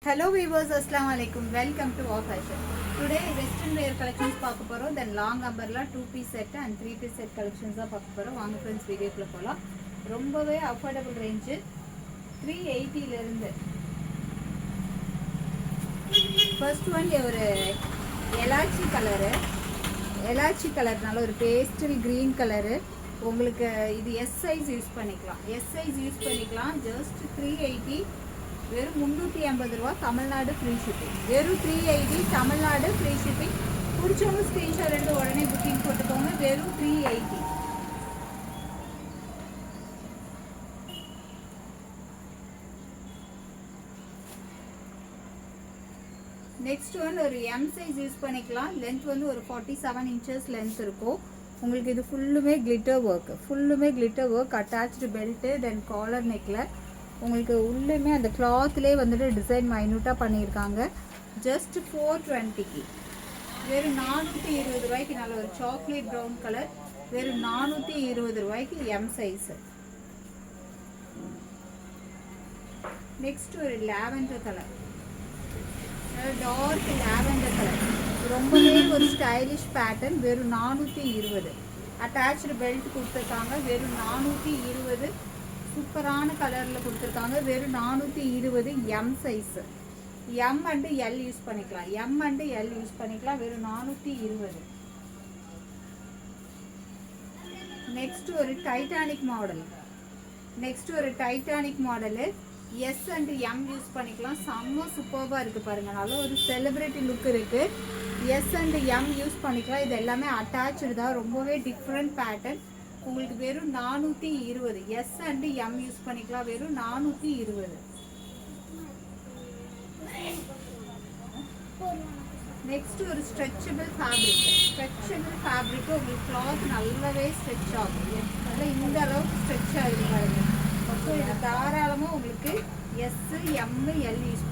Hello viewers, assalamu alaikum. Welcome to Our Fashion. Today western wear collections பார்க்க போறோம். Then long umbrella 2-piece set and 3-piece set collections தான் பார்க்க போறோம். வாங்க friends வீடியோக்குள்ள போலாம். ரொம்பவே affordable range 380 ல இருந்து. First one ஒரு எலாச்சி கலர்னால ஒரு பேஸ்டல் green கலர். உங்களுக்கு இது S size யூஸ் பண்ணிக்கலாம். Just 380 வெறும் 350 ரூபாய் தமிழ்நாடு ஃப்ரீ ஷிப்பிங். வெறும் 380 தமிழ்நாடு ஃப்ரீ ஷிப்பிங். பிடிச்சவங்க ஸ்க்ரீன்ஷாட் எடுத்து உடனே புக்கிங் போட்டுக்கோங்க. வெறும் 380. நெக்ஸ்ட் ஒன் ஒரு எம் சைஸ் யூஸ் பண்ணிக்கலாம். லென்த் வந்து ஒரு 47 இன்ச்சஸ் லென்த் இருக்கும். உங்களுக்கு இது ஃபுல்லுமே கிளிட்டர் ஒர்க் அட்டாச்டு பெல்ட்டு தென் காலர் நெக்கில் உங்களுக்கு உள்ளுமே அந்த கிளாத்லேயே வந்துட்டு டிசைன் மைன்யூட்டாக பண்ணியிருக்காங்க. ஜஸ்ட் 420க்கு வெறும் 420 ரூபாய்க்கு நல்ல ஒரு சாக்லேட் ப்ரௌன் கலர். வெறும் 420 ரூபாய்க்கு எம் சைஸு. நெக்ஸ்ட் ஒரு lavender colour, dark lavender colour, ரொம்பவே ஒரு ஸ்டைலிஷ் பேட்டர்ன். வெறும் 420. அட்டாச்டு பெல்ட் கொடுத்துருக்காங்க. வெறும் 420. சூப்பரான கலரில் கொடுத்துருக்காங்க. வெறும் 420 M size. M and L use பண்ணிக்கலாம். வெறும் 420. நெக்ஸ்ட் ஒரு Titanic model S and M use பண்ணிக்கலாம். செம்ம சூப்பராக இருக்குது பாருங்கள். நல்ல ஒரு செலிப்ரிட்டி லுக் இருக்குது. எஸ் அண்டு எம் யூஸ் பண்ணிக்கலாம். இது எல்லாமே அட்டாச்சு தான். ரொம்பவே டிஃப்ரெண்ட் பேட்டர்ன். உங்களுக்கு வெறும் 420. எஸ் அண்டு எம் யூஸ் பண்ணிக்கலாம். வெறும் 420. நெக்ஸ்ட் ஒரு ஸ்ட்ரெச்சபிள் ஃபேப்ரிக். உங்களுக்கு கிளாத் நல்லாவே ஸ்ட்ரெச் ஆகும். நல்லா இந்த அளவுக்கு ஸ்ட்ரெச் ஆகிடும் பாருங்க. ஸோ இது தாராளமாக உங்களுக்கு எஸ் எம் எல் யூஸ்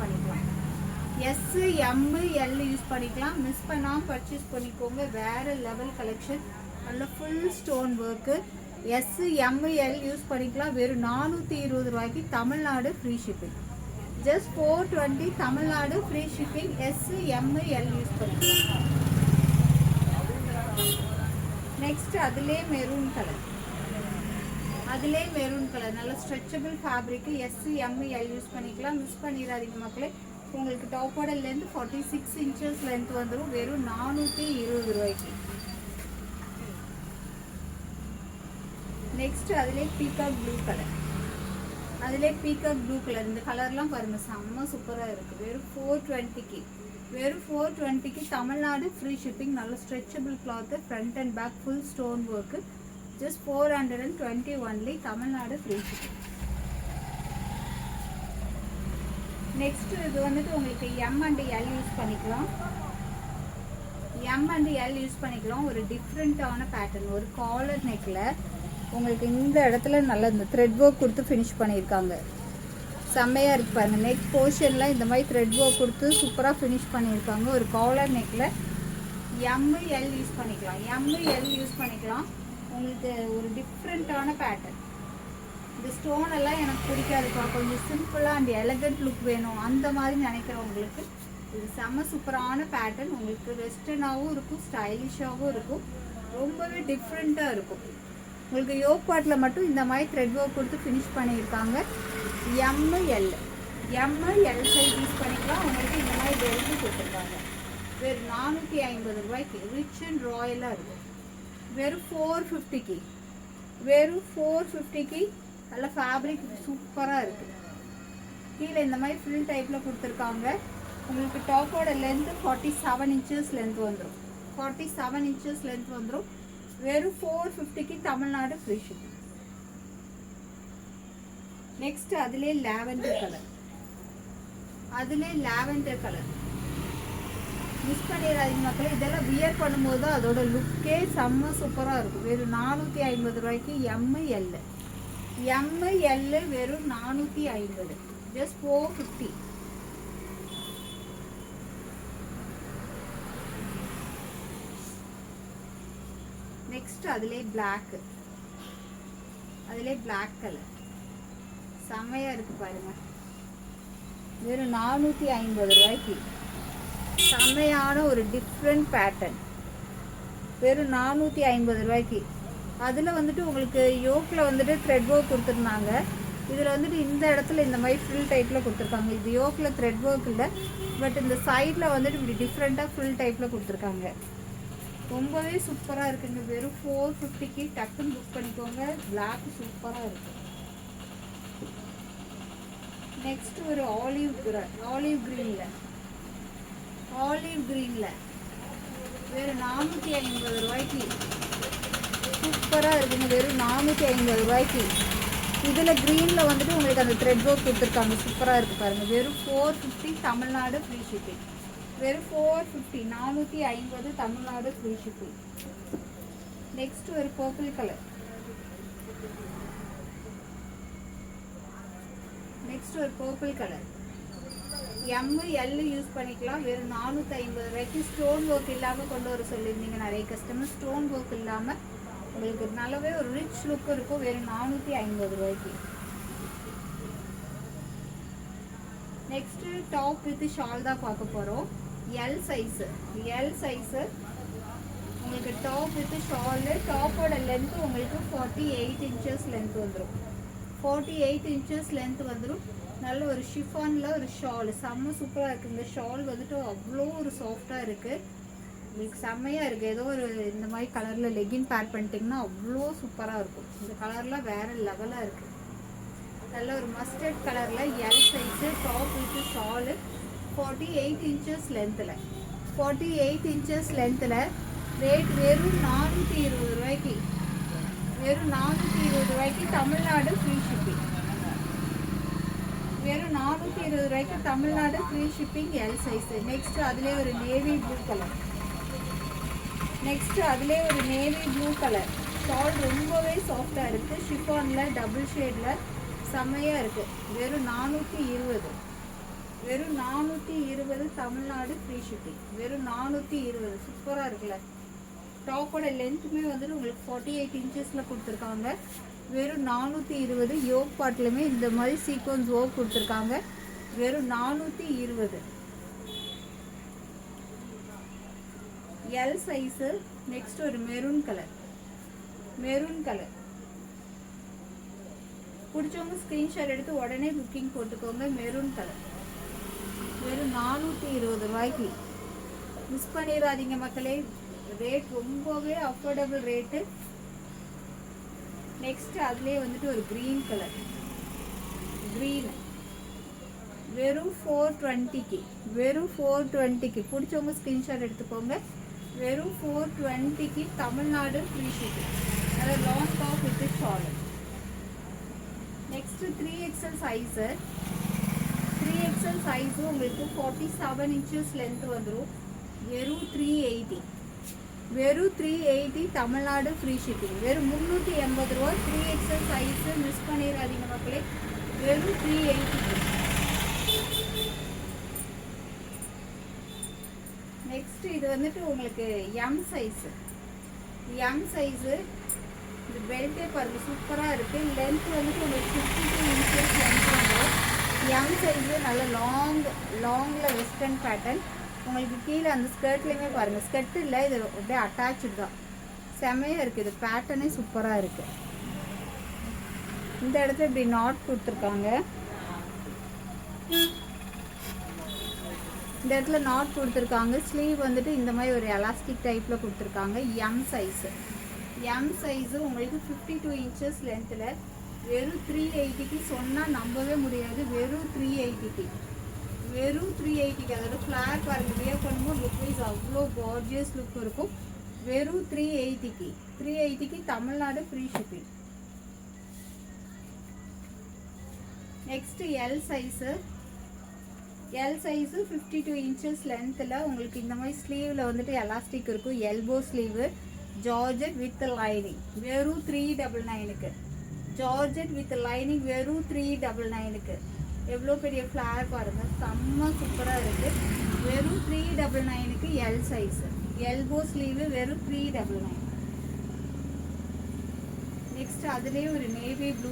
பண்ணிக்கலாம். மிஸ் பண்ணாமல் பர்ச்சேஸ் பண்ணிக்கோங்க. வேறு லெவல் கலெக்ஷன். நல்ல full stone work. S M L use பண்ணிக்கலாம். வெறும் 420 ரூபாய்க்கு Tamil Nadu free shipping. Just 420 Tamil Nadu free shipping. S M L use பண்ணிக்கலாம். நெக்ஸ்ட் அதிலே மெரூன் கலர் நல்ல stretchable fabric. S M L use பண்ணிக்கலாம். மிஸ் பண்ணிடாதீங்க மக்களே. உங்களுக்கு டாப்போட லென்த் 46 இன்ச்சஸ் லென்த் வந்துடும். வெறும் 420 ரூபாய்க்கு. நெக்ஸ்ட் அதிலே பீகாக் ப்ளூ கலர். இந்த கலர்லாம் பாருங்க, செம்ம சூப்பராக இருக்குது. வெறும் 420க்கு தமிழ்நாடு ஃப்ரீ ஷிப்பிங். நல்ல stretchable cloth. Front and back full stone work. Just 420 only Tamil Nadu free shipping. Next இது வந்துட்டு உங்களுக்கு எம் அண்ட் எல் யூஸ் பண்ணிக்கலாம். ஒரு டிஃப்ரெண்ட்டான பேட்டர்ன். ஒரு காலர் நெக்கில் உங்களுக்கு இந்த இடத்துல நல்லா இந்த த்ரெட் ஒர்க் கொடுத்து ஃபினிஷ் பண்ணியிருக்காங்க. செம்மையாக இருக்கு பாருங்க. நெக் போர்ஷனில் இந்த மாதிரி த்ரெட் ஒர்க் கொடுத்து சூப்பராக ஃபினிஷ் பண்ணியிருக்காங்க. ஒரு காலர் நெக்கில் எம் எல் யூஸ் பண்ணிக்கலாம். உங்களுக்கு ஒரு டிஃப்ரெண்ட்டான பேட்டர்ன். இந்த ஸ்டோன் எல்லாம் எனக்கு பிடிக்காதுப்பா, கொஞ்சம் சிம்பிளாக அண்ட் எலகண்ட் லுக் வேணும் அந்த மாதிரி நினைக்கிறவங்களுக்கு இது செம்ம சூப்பரான பேட்டர்ன். உங்களுக்கு வெஸ்டர்னாகவும் இருக்கும், ஸ்டைலிஷாகவும் இருக்கும். ரொம்பவே டிஃப்ரெண்ட்டாக இருக்கும். உங்களுக்கு யோக் பார்ட்டில் மட்டும் இந்த மாதிரி த்ரெட் ஒர்க் கொடுத்து ஃபினிஷ் பண்ணியிருக்காங்க. எம் எல் சைஸ் யூஸ் பண்ணிக்கலாம். உங்களுக்கு இந்த மாதிரி பெல்ட்டு கொடுத்துருக்காங்க. வெறும் 450 ரூபாய்க்கு ரிச் அண்ட் ராயலாக இருக்கும். வெறும் 450க்கு நல்ல ஃபேப்ரிக் சூப்பராக இருக்குது. கீழே இந்த மாதிரி ஃபில் டைப்பில் கொடுத்துருக்காங்க. உங்களுக்கு டாப்போட லென்த்து 47 இன்ச்சஸ் லென்த் வந்துடும். வெறும் 450க்கு தமிழ்நாடு ஃப்ரீ ஷிப்பிங். நெக்ஸ்ட் அதிலே லாவெண்டர் கலர். மிஸ் பண்ணிடாதீங்க மக்களே. இதெல்லாம் வியர் பண்ணும்போது தான் அதோட லுக்கே செம்ம சூப்பராக இருக்கும். வெறும் 450 ரூபாய்க்கு எம் எல் வெறும் 450. ஜஸ்ட் 450. நெக்ஸ்ட் அதிலே பிளாக் கலர். செம்மையா இருக்கு பாருங்க. வெறும் 450 ரூபாய்க்கு செம்மையான ஒரு டிஃப்ரெண்ட் பேட்டர்ன். வெறும் 450 ரூபாய்க்கு. அதில் வந்துட்டு உங்களுக்கு யோக்கில் வந்துட்டு த்ரெட் ஒர்க் கொடுத்துருந்தாங்க. இதில் வந்துட்டு இந்த இடத்துல இந்த மாதிரி ஃபில் டைப்பில் கொடுத்துருக்காங்க. இது யோக்கில் த்ரெட் ஒர்க் இல்லை, பட் இந்த சைடில் வந்துட்டு இப்படி டிஃப்ரெண்ட்டாக ஃபில் டைப்பில் கொடுத்துருக்காங்க. ரொம்பவே சூப்பராக இருக்குங்க. வெறும் 450க்கு டக்குன்னு புக் பண்ணிக்கோங்க. பிளாக் சூப்பராக இருக்குது. நெக்ஸ்ட் ஒரு ஆலிவ் க்ரீனில் வெறும் 450 ரூபாய்க்கு சூப்பராக இருக்குங்க. வெறும் 450 ரூபாய்க்கு. இதில் க்ரீனில் வந்துட்டு உங்களுக்கு அந்த த்ரெட் ஒர்க் கொடுத்துருக்காங்க. சூப்பராக இருக்குது பாருங்கள். வெறும் 450 தமிழ்நாடு ஃப்ரீ ஷிப்பிங். வெறும் 450 450 தமிழ்நாடு ஃப்ரீ ஷிப்பிங். நெக்ஸ்ட் ஒரு பர்பிள் கலர். எல் யூஸ் பண்ணிக்கலாம். வெறும் 450 ரூபாய்க்கு. ஸ்டோன் ஒர்க் இல்லாமல் கொண்டு வர சொல்லியிருந்தீங்க நிறைய கஸ்டமர். ஸ்டோன் ஒர்க் இல்லாமல் உங்களுக்கு நல்லாவே ஒரு ரிச் லுக் இருக்கும். வெறும் 450 ரூபாய்க்கு. நெக்ஸ்ட் டாப் வித் ஷால் தான் பார்க்க போகிறோம். எல் சைஸு உங்களுக்கு டாப் வித் ஷாலு. டாப்போட லென்த்து உங்களுக்கு 48 இன்ச்சஸ் லென்த் வந்துடும். 48 இன்ச்சஸ் லென்த் வந்துடும். நல்ல ஒரு ஷிஃபானில் ஒரு ஷால் செம்ம சூப்பராக இருக்குது. இந்த ஷால் வந்துட்டு அவ்வளோ ஒரு சாஃப்டாக இருக்குது. உங்களுக்கு செம்மையாக இருக்குது. ஏதோ ஒரு இந்த மாதிரி கலரில் லெகின் பேர் பண்ணிட்டிங்கன்னா அவ்வளோ சூப்பராக இருக்கும். இந்த கலர்லாம் வேறு லெவலாக இருக்குது. நல்ல ஒரு மஸ்டர்ட் கலரில் L size top with shawl. 48 inches லென்த்தில் 48 இன்ச்சஸ் லென்த்தில் ரேட் வெறும் 420 ரூபாய்க்கு. வெறும் 420 ரூபாய்க்கு தமிழ்நாடு ஃப்ரீ ஷிப்பிங். வெறும் 420 ரூபாய்க்கு Tamil Nadu free shipping L size. Next அதிலே ஒரு நேவி ப்ளூ கலர். ஷால் ரொம்பவே சாஃப்டாக இருக்குது. ஷிஃபானில் டபுள் ஷேடில் செம்மையாக இருக்குது. வெறும் 420 தமிழ்நாடு ஃப்ரீ ஷிப்பிங். வெறும் 420 சூப்பராக இருக்குல்ல. டாப்போட லென்த்துமே வந்துட்டு உங்களுக்கு 48 இன்ச்சஸில் கொடுத்துருக்காங்க. வெறும் 420. யோக் பாட்டிலுமே இந்த மாதிரி சீக்வன்ஸ் ஒர்க் கொடுத்துருக்காங்க. வெறும் 420 எல் சைஸு. நெக்ஸ்ட் ஒரு மெரூன் கலர் பிடிச்சவங்க ஸ்க்ரீன்ஷாட் எடுத்து உடனே புக்கிங் போட்டுக்கோங்க. மெரூன் கலர் வெறும் 420 ரூபாய்க்கு. மிஸ் பண்ணிடாதீங்க மக்களே. ரேட் ரொம்பவே அஃபோர்டபுள் ரேட்டு. நெக்ஸ்ட் அதுலேயே வந்துட்டு ஒரு க்ரீன் கலர். வெறும் 420க்கு பிடிச்சவங்க ஸ்க்ரீன்ஷாட் எடுத்துக்கோங்க. வெறும் 420க்கு தமிழ்நாடு ஃப்ரீ ஷிப்பிங். அதாவது long top with shawl. Next 3XL size உங்களுக்கு 47 இன்ச்சஸ் லென்த் வந்துடும். வெறும் 380 தமிழ்நாடு ஃப்ரீ ஷிப்பிங். வெறும் 380 ரூபா. 3XL சைஸு மிஸ் பண்ணிடாதீங்க மக்களே. வெறும் 380. நெக்ஸ்ட் இது வந்துட்டு உங்களுக்கு எம் சைஸு. இது பெல்ட்டே பாருங்க சூப்பராக இருக்குது. லென்த் வந்துட்டு உங்களுக்கு 52 இன்ச்சஸ் லென்த் வந்துடும். எம் சைஸு நல்ல லாங்கில் வெஸ்டர்ன் பேட்டர்ன். உங்களுக்கு கீழே அந்த ஸ்கர்ட்லேயுமே பாருங்கள், ஸ்கர்ட் இல்லை, இது அப்படியே அட்டாச்சு தான். செம்மையாக இருக்குது. இது பேட்டர்னே சூப்பராக இருக்குது. இந்த இடத்துல இப்படி நாட் கொடுத்துருக்காங்க. இந்த இடத்துல நாட் கொடுத்துருக்காங்க. ஸ்லீவ் வந்துட்டு இந்த மாதிரி ஒரு எலாஸ்டிக் டைப்பில் கொடுத்துருக்காங்க. எம் சைஸு உங்களுக்கு 52 இன்ச்சஸ் லென்த்தில். வெறும் 380க்கு சொன்னால் நம்பவே முடியாது. வெறும் 380க்கு அதோட ஃப்ளார் பாருங்கள். வியர் பண்ணும்போது லுக் வைஸ் அவ்வளோ கார்ஜியஸ் லுக் இருக்கும். வெறும் 380க்கு Tamil Nadu free shipping. Next L size 52 inches லென்த்தில் உங்களுக்கு இந்த மாதிரி ஸ்லீவில் வந்துட்டு எலாஸ்டிக் இருக்கும். Elbow sleeve georgette with lining. வெறும் 399க்கு. ஜார்ஜெட் வித் லைனிங் வெறும் 399க்கு. எவ்வளோ பெரிய ஃப்ளார் பாருங்கள், செம்ம சூப்பராக இருக்குது. வெறும் 399க்கு எல் சைஸு. எல்போ ஸ்லீவு வெறும் 399. நெக்ஸ்ட் அதுலேயே ஒரு நேவி ப்ளூ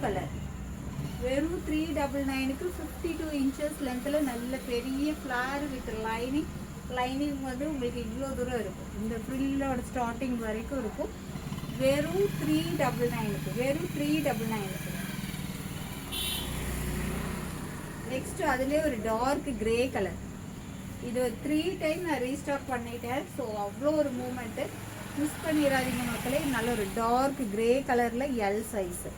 கலர். வெறும் 399க்கு 52 inches லென்த்தில் நல்ல பெரிய ஃப்ளார் வித் லைனிங். லைனிங் வந்து உங்களுக்கு இவ்வளோ தூரம் இருக்கும், இந்த ஃப்ரில்லோட ஸ்டார்டிங் வரைக்கும் இருக்கும். வெறும் 399க்கு, வெறும் 399க்கு. நெக்ஸ்ட் அதுலேயே ஒரு டார்க் கிரே கலர். இது 3 டைம் நான் ரீஸ்டாக் பண்ணிட்டேன். ஸோ அவ்வளோ ஒரு மூமெண்ட்டு, மிஸ் பண்ணிடாதீங்க மக்களே. நல்ல ஒரு டார்க் கிரே கலரில் எல் சைஸு,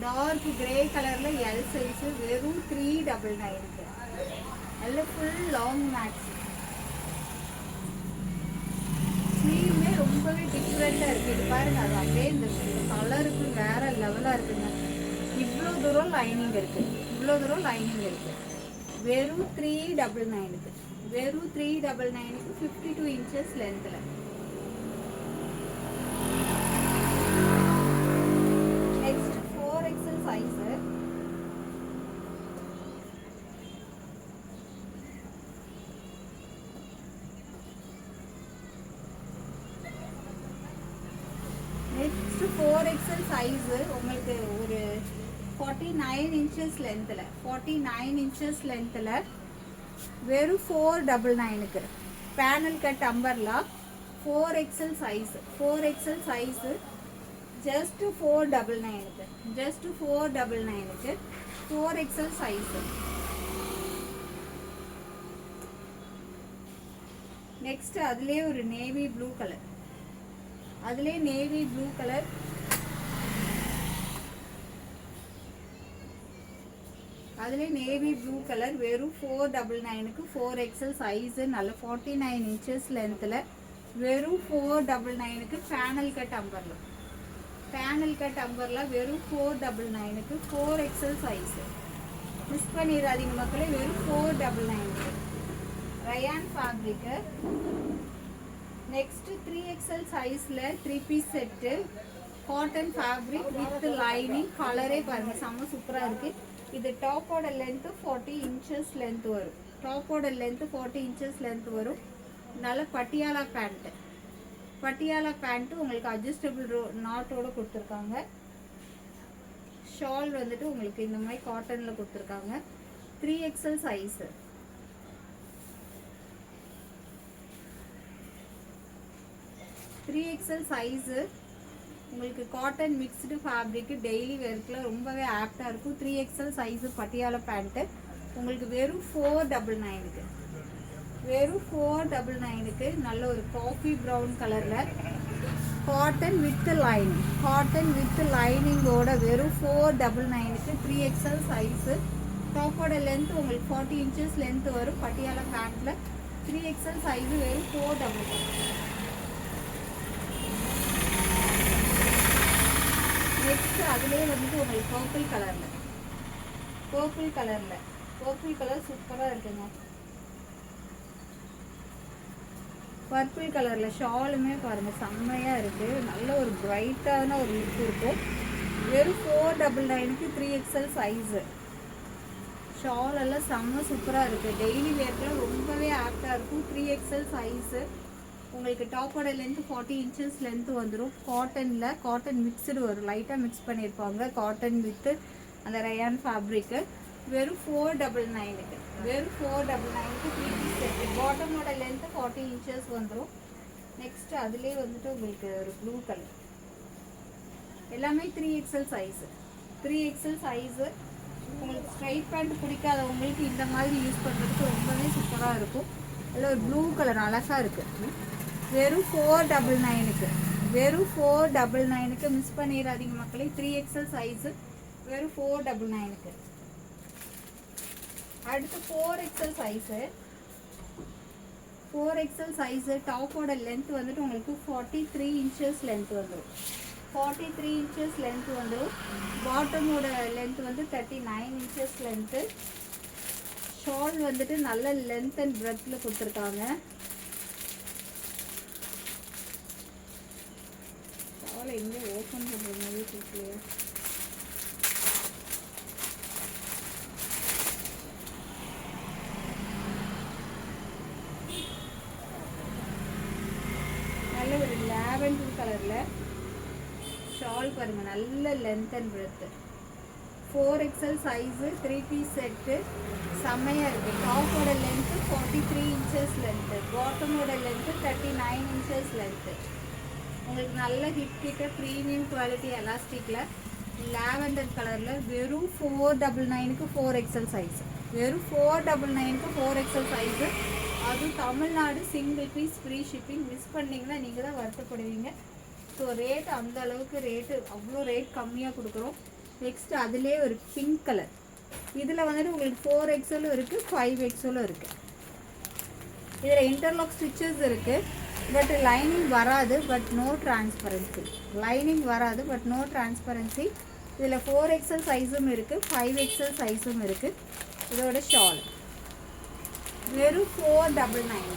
டார்க் கிரே கலரில் எல் சைஸு வெறும் 399க்கு. நல்ல ஃபுல் லாங் மேக்ஸ். ஸ்லீவுமே ரொம்பவே டிஃப்ரெண்ட்டாக இருக்குது. இது பாருங்கள், அது அப்படியே இந்த கலருக்கு வேறு லெவலாக இருக்குங்க. இவ்வளோ தூரம் லைனிங் இருக்குது, இவ்வளோ தூரம் லைனிங் இருக்குது. வெறும் 399க்கு, வெறும் 399க்கு 52 inches லென்த்தில். Next 4XL size. Next 4XL size உங்களுக்கு ஒரு 49 inches லென்த்தில், 49 inches லென்த்தில் வெறும் 499க்கு. Panel cut umbrella 4XL size, 4XL size just 499க்கு, ஜஸ்ட் 499க்கு 4XL சைஸு. நெக்ஸ்ட் அதுலேயே ஒரு நேவி ப்ளூ கலர், அதுலேயே நேவி ப்ளூ கலர். அதுலேயே நேவி ப்ளூ கலர் வெறும் 499க்கு 4XL சைஸு. நல்ல 49 inches லென்த்தில் வெறும் 499க்கு. Panel cut umbrella, panel cut umbrella வெறும் 499க்கு 4XL சைஸு. மிஸ் பண்ணிடாதீங்க மக்களே, வெறும் 499க்கு. Rayon fabric. நெக்ஸ்ட் 3XL சைஸில் 3 piece set, cotton fabric with lining. கலரே பாருங்கள், செம்ம சூப்பராக இருக்குது. இது டாப்போட லென்த்து 40 inches லென்த் வரும், டாப்போட லென்த்து 40 inches லென்த் வரும். நல்ல பட்டியாலா பேண்ட்டு, பட்டியாலா பேண்ட்டு உங்களுக்கு அட்ஜஸ்டபிள் நாட்டோட கொடுத்துருக்காங்க. ஷால் வந்துட்டு உங்களுக்கு இந்த மாதிரி காட்டனில் கொடுத்துருக்காங்க. 3XL size. 3XL சைஸு உங்களுக்கு காட்டன் மிக்ஸ்டு ஃபேப்ரிக்கு டெய்லி வேர்க்கில் ரொம்பவே ஆப்டாக இருக்கும். 3XL சைஸு பட்டியாலா பேண்ட்டு உங்களுக்கு வெறும் 499க்கு, வெறும் 499க்கு. நல்ல ஒரு காஃபி ப்ரௌன் கலரில் cotton with lining, cotton with லைனிங்கோட வெறும் 499க்கு 3XL சைஸு. டாப்போட லென்த் உங்களுக்கு 40 inches லென்த் வரும். பட்டியாலா பேண்ட்டில் 3XL சைஸு வெறும் 499. நெக்ஸ்ட் அதுலேயே வந்துட்டு உங்களுக்கு பர்பிள் கலரில், பர்பிள் கலரில், பர்பிள் கலர் சூப்பராக இருக்குங்க. பர்பிள் கலரில் ஷாலுமே பாருங்கள் செம்மையாக இருக்குது. நல்ல ஒரு பிரைட்டான ஒரு லுக் இருக்கும். வெறும் 499க்கு 3XL சைஸு. ஷால் எல்லாம் செம்ம சூப்பராக இருக்குது. டெய்லி வேர்க்கில் ரொம்பவே ஆப்டாக இருக்கும். 3XL size. உங்களுக்கு டாப்போட லென்த்து 40 inches லென்த்து வந்துடும். காட்டனில் காட்டன் மிக்சடு வரும், லைட்டாக மிக்ஸ் பண்ணியிருப்பாங்க காட்டன் வித்து அந்த ரயான் ஃபேப்ரிக்கு. வெறும் 499க்கு, வெறும் 499க்கு 3 பீஸ் செட்டு. பாட்டமோட லென்த்து 40 inches வந்துடும். நெக்ஸ்ட் அதுலேயே வந்துட்டு உங்களுக்கு ஒரு ப்ளூ கலர். எல்லாமே 3XL சைஸு, 3XL சைஸு. உங்களுக்கு ஸ்ட்ரைட் பேண்ட் பிடிக்காதவங்களுக்கு இந்த மாதிரி யூஸ் பண்ணுறதுக்கு ரொம்பவே சூப்பராக இருக்கும். அதில் ஒரு ப்ளூ கலர் அழகாக இருக்குது. வெறும் 499க்கு, வெறும் 499க்கு. மிஸ் பண்ணிடாதீங்க மக்களே. 3XL சைஸு வெறும் 499க்கு. அடுத்து 4XL size, 4XL size. டாப்போட length வந்துட்டு உங்களுக்கு 43 inches லென்த் வந்துடும், 43 inches லென்த் வந்துடும். பாட்டமோட லென்த் வந்து 39 inches லென்த்து. ஷால் வந்துட்டு நல்ல லென்த் அண்ட் பிரெத்தில் கொடுத்துருக்காங்க. ஷால் எங்கே ஓப்பன் பண்ணுற மாதிரி தெரியலையா? நல்ல ஒரு லாவெண்டர் கலரில் ஷால் பாருங்கள், நல்ல length and breadth. 4XL size 3 piece set செம்மையாக இருக்குது. டாப்போட லென்த்து 43 இன்ச்சஸ் லென்த்து, பாட்டமோட லென்த்து 39 இன்ச்சஸ் லென்த்து. உங்களுக்கு நல்ல ஹிப் கிட்ட ப்ரீமியம் குவாலிட்டி எலாஸ்டிக்கில் லாவெண்டர் கலரில் வெறும் 499க்கு 4XL சைஸு, வெறும் 499க்கு 4XL சைஸு. அதுவும் Tamil Nadu single piece free shipping. Miss பண்ணிங்கன்னா நீங்கள் தான் வருத்தப்படுவீங்க. ஸோ ரேட் அந்த அளவுக்கு ரேட்டு அவ்வளோ ரேட் கம்மியாக கொடுக்குறோம். நெக்ஸ்ட் அதிலே ஒரு பிங்க் கலர். இதில் வந்துட்டு உங்களுக்கு 4XL இருக்குது, 5XL இருக்குது. இதில் இன்டர்லாக் ஸ்டிச்சஸ் இருக்குது, பட் லைனிங் வராது, பட் நோ டிரான்ஸ்பரன்சி. லைனிங் வராது, பட் நோ டிரான்ஸ்பரன்சி. இதில் 4XL சைஸும் இருக்குது, 5XL சைஸும் இருக்குது. இதோட ஷால் வெறும் 499,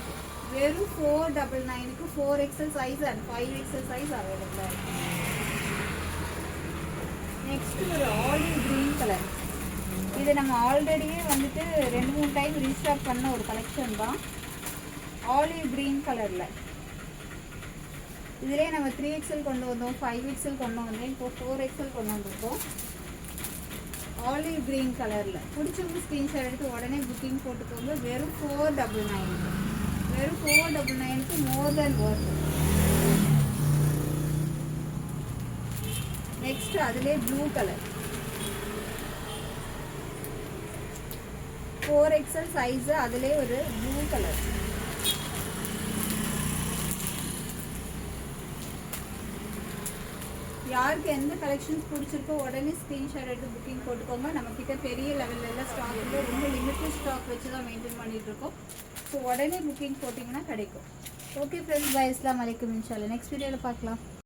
வெறும் 499க்கு 4XL size and 5XL size அவைலபிளாக இருக்குது. நெக்ஸ்ட் ஒரு ஆலிவ் க்ரீன் கலர். இது நம்ம ஆல்ரெடியே வந்துட்டு 2-3 டைம் ரீஸ்டாக் பண்ண ஒரு கலெக்ஷன் தான். ஆலிவ் க்ரீன் கலரில் இதிலே நம்ம 3XL கொண்டு வந்தோம், 5XL கொண்டு வந்தோம், இப்போ 4XL கொண்டு வந்திருக்கோம். ஆலிவ் க்ரீன் கலரில் பிடிச்சவங்க ஸ்க்ரீன்ஷாட் எடுத்து உடனே புக்கிங் போட்டுக்கோங்க. வெறும் 499, வெறும் 499க்கு மோர் தென் ஒர்த். நெக்ஸ்ட் அதிலே ப்ளூ கலர் 4XL சைஸு, அதிலே ஒரு ப்ளூ கலர். யாருக்கு எந்த கலெக்ஷன்ஸ் பிடிச்சிருக்கோ உடனே ஸ்க்ரீன்ஷாட் எடுத்து புக்கிங் போட்டுக்கோங்க. நம்மக்கிட்ட பெரிய லெவலில் எல்லாம் ஸ்டாக் இல்லை, ரொம்ப லிமிட்டட் ஸ்டாக் வச்சு தான் மெயின்டைன் பண்ணிகிட்ருக்கோம். ஸோ உடனே புக்கிங் போட்டிங்கன்னா கிடைக்கும். Okay friends, bye. அஸ்ஸலாமு அலைக்கும். இன்ஷால்லா நெக்ஸ்ட் வீடியோவில் பார்க்கலாம்.